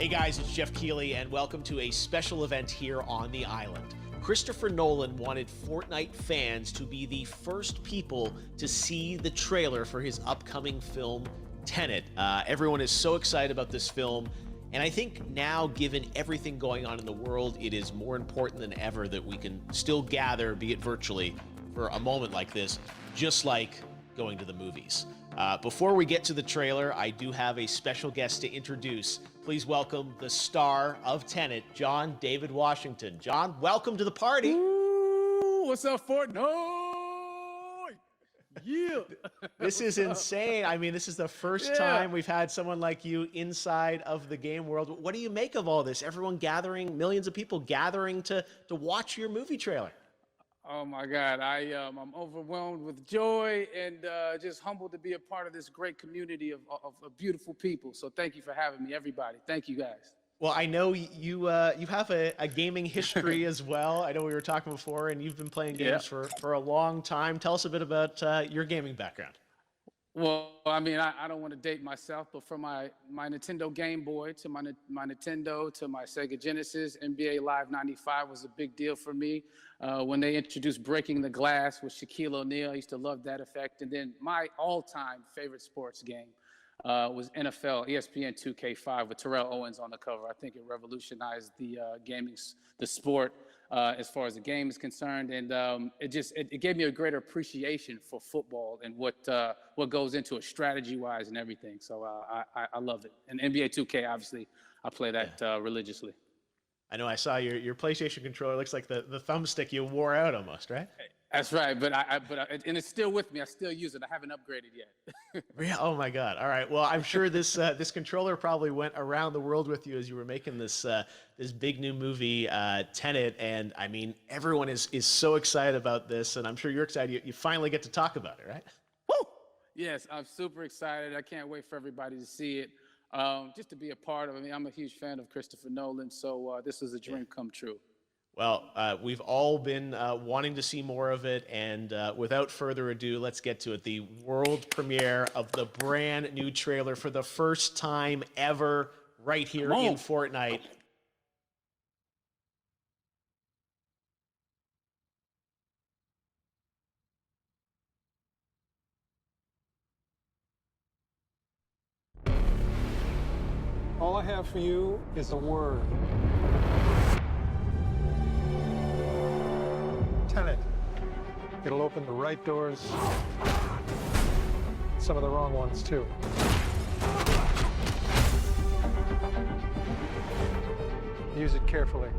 Hey guys, it's Jeff Keighley, and welcome to a special event here on the island. Christopher Nolan wanted Fortnite fans to be the first people to see the trailer for his upcoming film, Tenet. Everyone is so excited about this film, and I think now, given everything going on in the world, it is more important than ever that we can still gather, be it virtually, for a moment like this, just like going to the movies. Before we get to the trailer, I do have a special guest to introduce. Please welcome the star of Tenet, John David Washington. John, welcome to the party. Ooh, what's up, Fortnite? Yeah. This is insane. I mean, this is the first time we've had someone like you inside of the game world. What do you make of all this? Everyone gathering, millions of people gathering to watch your movie trailer. Oh my God, I'm overwhelmed with joy and just humbled to be a part of this great community of beautiful people. So thank you for having me, everybody. Thank you, guys. Well, I know you have a gaming history as well. I know we were talking before, and you've been playing games for a long time. Tell us a bit about your gaming background. Well, I mean, I don't want to date myself, but from my Nintendo Game Boy to my Nintendo to my Sega Genesis, NBA Live 95 was a big deal for me. When they introduced Breaking the Glass with Shaquille O'Neal, I used to love that effect. And then my all-time favorite sports game was NFL ESPN 2K5 with Terrell Owens on the cover. I think it revolutionized the the sport as far as the game is concerned, and it gave me a greater appreciation for football and what goes into it strategy-wise and everything. So I love it. And NBA 2K, obviously, I play that religiously. I know I saw your PlayStation controller. Looks like the thumbstick you wore out almost, right? That's right, and it's still with me. I still use it. I haven't upgraded yet. Yeah. Oh my God. All right. Well, I'm sure this controller probably went around the world with you as you were making this big new movie, Tenet. And I mean, everyone is so excited about this, and I'm sure you're excited. You finally get to talk about it, right? Woo! Yes, I'm super excited. I can't wait for everybody to see it. Just to be a part of it. I mean, I'm a huge fan of Christopher Nolan, so this is a dream come true. Well, we've all been wanting to see more of it, and without further ado, let's get to it. The world premiere of the brand new trailer for the first time ever right here in Fortnite. All I have for you is a word. Tenet. It'll open the right doors, some of the wrong ones too. Use it carefully.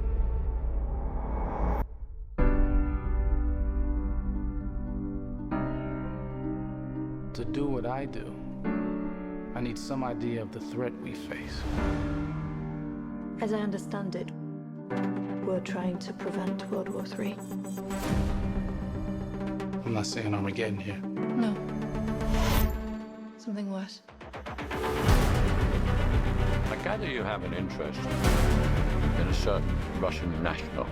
To do what I do, I need some idea of the threat we face. As I understand it, we're trying to prevent World War III. I'm not saying Armageddon here. No. Something worse. I gather you have an interest in a certain Russian national.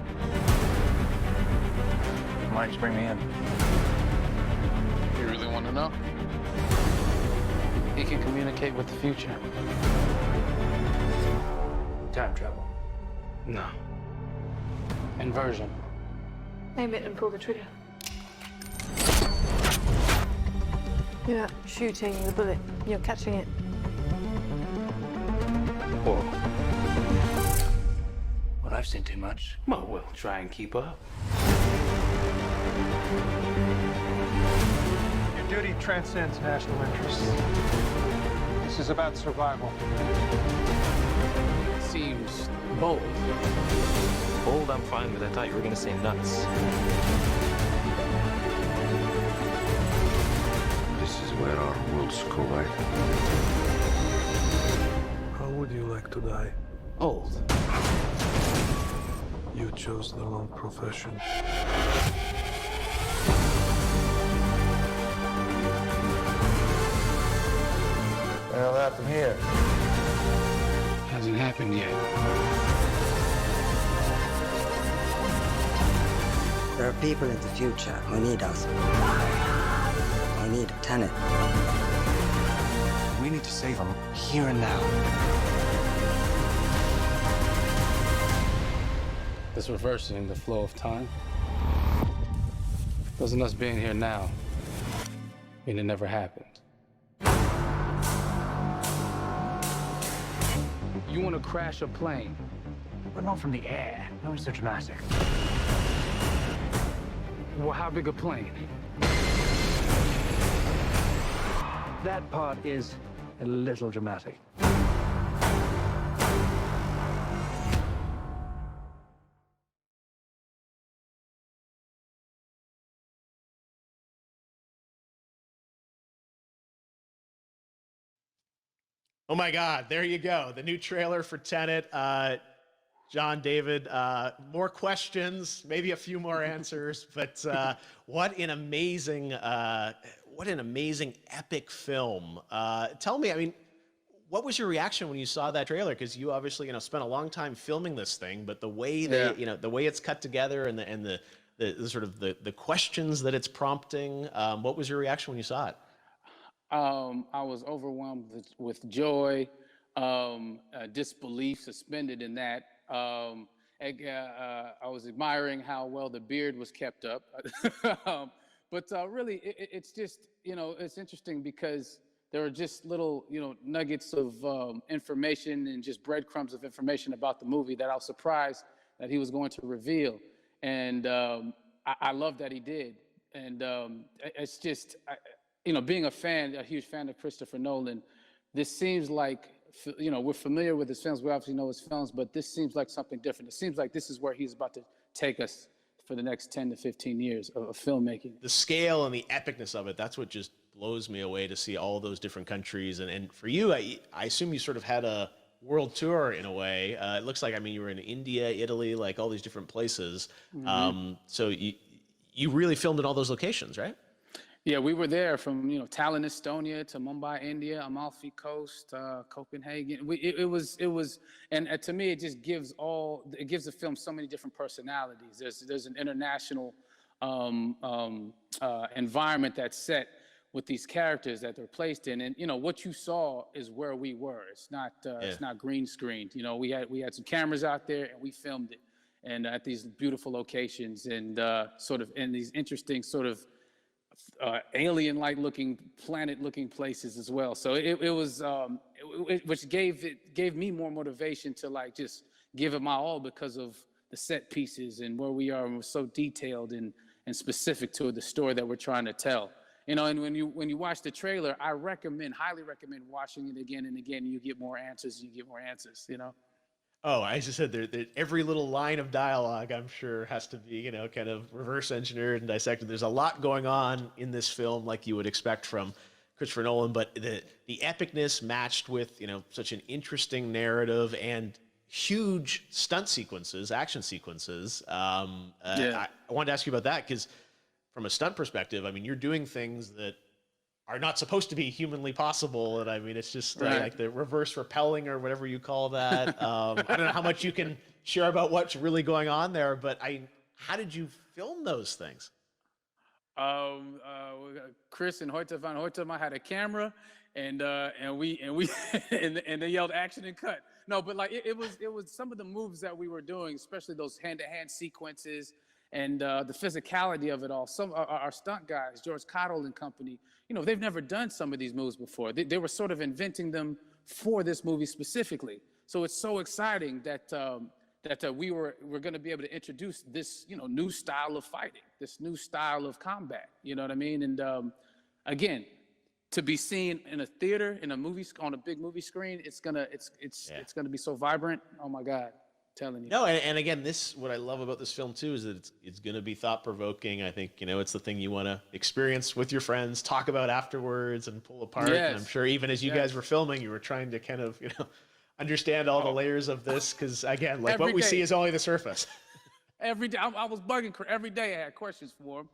Why did you bring me in? You really want to know? He can communicate with the future. Time travel. No. Inversion. Aim it and pull the trigger. You're not shooting the bullet, you're catching it. Whoa. Well, I've seen too much. Well, we'll try and keep up. Your duty transcends national interests. This is about survival. Seems bold. Bold, I'm fine with. I thought you were going to say nuts. This is where our worlds collide. How would you like to die? Old. You chose the wrong profession. What happened here? Hasn't happened yet. There are people in the future who need us. Who need Tenet. We need to save them here and now. This reversing the flow of time. Doesn't us being here now mean it never happened? You want to crash a plane? But not from the air. No one's so dramatic. Well, how big a plane? That part is a little dramatic. Oh my God, there you go. The new trailer for Tenet. John, David, more questions, maybe a few more answers, but what an amazing epic film. Tell me, I mean, what was your reaction when you saw that trailer? Because you obviously, spent a long time filming this thing, but the way the way it's cut together and the sort of the questions that it's prompting, what was your reaction when you saw it? I was overwhelmed with joy, disbelief suspended in that. I was admiring how well the beard was kept up. But really, it's just, it's interesting because there are just little, nuggets of information and just breadcrumbs of information about the movie that I was surprised that he was going to reveal. And I love that he did. And it's just, being a huge fan of Christopher Nolan, this seems like, we're familiar with his films. We obviously know his films, but this seems like something different. It seems like this is where he's about to take us for the next 10 to 15 years of filmmaking. The scale and the epicness of it, that's what just blows me away, to see all those different countries. And for you, I assume you sort of had a world tour in a way. It looks like, you were in India, Italy, like all these different places. Mm-hmm. So you really filmed in all those locations, right? Yeah, we were there from Tallinn, Estonia, to Mumbai, India, Amalfi Coast, Copenhagen. It was, and to me, it just gives the film so many different personalities. There's an international environment that's set with these characters that they're placed in, and what you saw is where we were. It's not green screened. We had some cameras out there and we filmed it, and at these beautiful locations and sort of in these interesting sort of alien-like looking, planet-looking places as well. So it was, which gave me more motivation to just give it my all because of the set pieces and where we are, and we're so detailed and specific to the story that we're trying to tell. And when you watch the trailer, I highly recommend watching it again and again. You get more answers. Oh, I just said every little line of dialogue, I'm sure, has to be, kind of reverse engineered and dissected. There's a lot going on in this film, like you would expect from Christopher Nolan, but the epicness matched with, such an interesting narrative and huge stunt sequences, action sequences. I wanted to ask you about that because from a stunt perspective, you're doing things that are not supposed to be humanly possible. And it's just like the reverse rappelling or whatever you call that. I don't know how much you can share about what's really going on there, but how did you film those things? Chris and Hoyte van Hoytema had a camera and they yelled action and cut. No, but it was some of the moves that we were doing, especially those hand-to-hand sequences and the physicality of it all. Some our stunt guys, George Cottle and company, they've never done some of these moves before. They were sort of inventing them for this movie specifically. So it's so exciting that we're going to be able to introduce this, new style of fighting, this new style of combat. You know what I mean? And again, to be seen in a theater, in a movie, on a big movie screen, it's gonna be so vibrant. Oh my God. Telling you. No, and again, what I love about this film too is that it's going to be thought-provoking. I think it's the thing you want to experience with your friends, talk about afterwards, and pull apart. Yes. And I'm sure even as you guys were filming, you were trying to kind of understand all the layers of this, because again, what we see is only the surface. Every day, I was bugging. Every day, I had questions for him,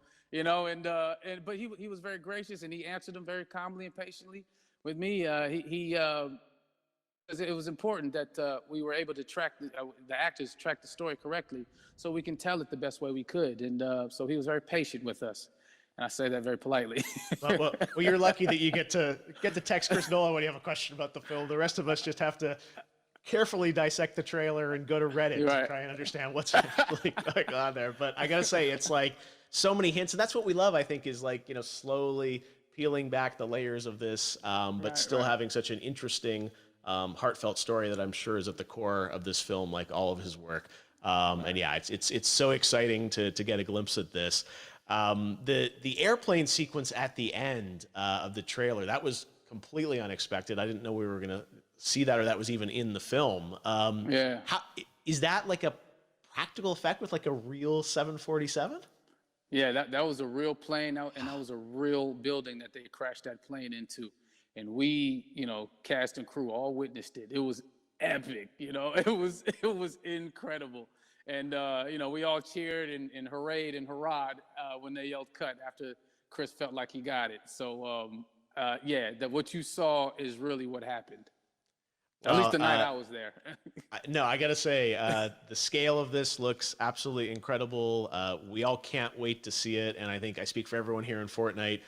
but he was very gracious and he answered them very calmly and patiently with me. It was important that we were able to track the actors track the story correctly, so we can tell it the best way we could. And so he was very patient with us, and I say that very politely. well, you're lucky that you get to text Chris Nolan when you have a question about the film. The rest of us just have to carefully dissect the trailer and go to Reddit to try and understand what's actually going on there. But I gotta say, it's like so many hints, and that's what we love. I think is like, you know, slowly peeling back the layers of this, but still having such an interesting, heartfelt story that I'm sure is at the core of this film, like all of his work. And yeah, it's so exciting to get a glimpse at this. The airplane sequence at the end of the trailer, that was completely unexpected. I didn't know we were gonna see that, or that was even in the film. How, is that like a practical effect with like a real 747? Yeah, that was a real plane, and that was a real building that they crashed that plane into. And we, you know, cast and crew all witnessed it. It was epic, you know, it was incredible. And, you know, we all cheered and hurrayed and hurrahed when they yelled cut after Chris felt like he got it. So, yeah, what you saw is really what happened. At least the night I was there. No, I got to say, the scale of this looks absolutely incredible. We all can't wait to see it. And I think I speak for everyone here in Fortnite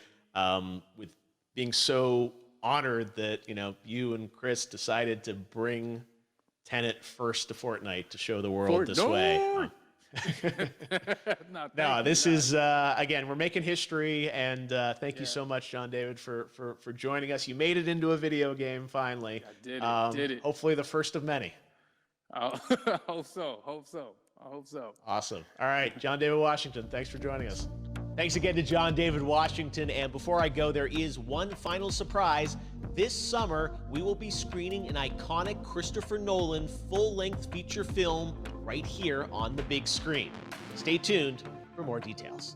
with being so honored that, you know, you and Chris decided to bring Tenet first to Fortnite to show the world this way. No, this is, again, we're making history, and thank you so much, John David, for joining us. You made it into a video game, finally. I did it. Hopefully the first of many. I hope so. Awesome. All right, John David Washington, thanks for joining us. Thanks again to John David Washington, and before I go, there is one final surprise. This summer, we will be screening an iconic Christopher Nolan full-length feature film right here on the big screen. Stay tuned for more details.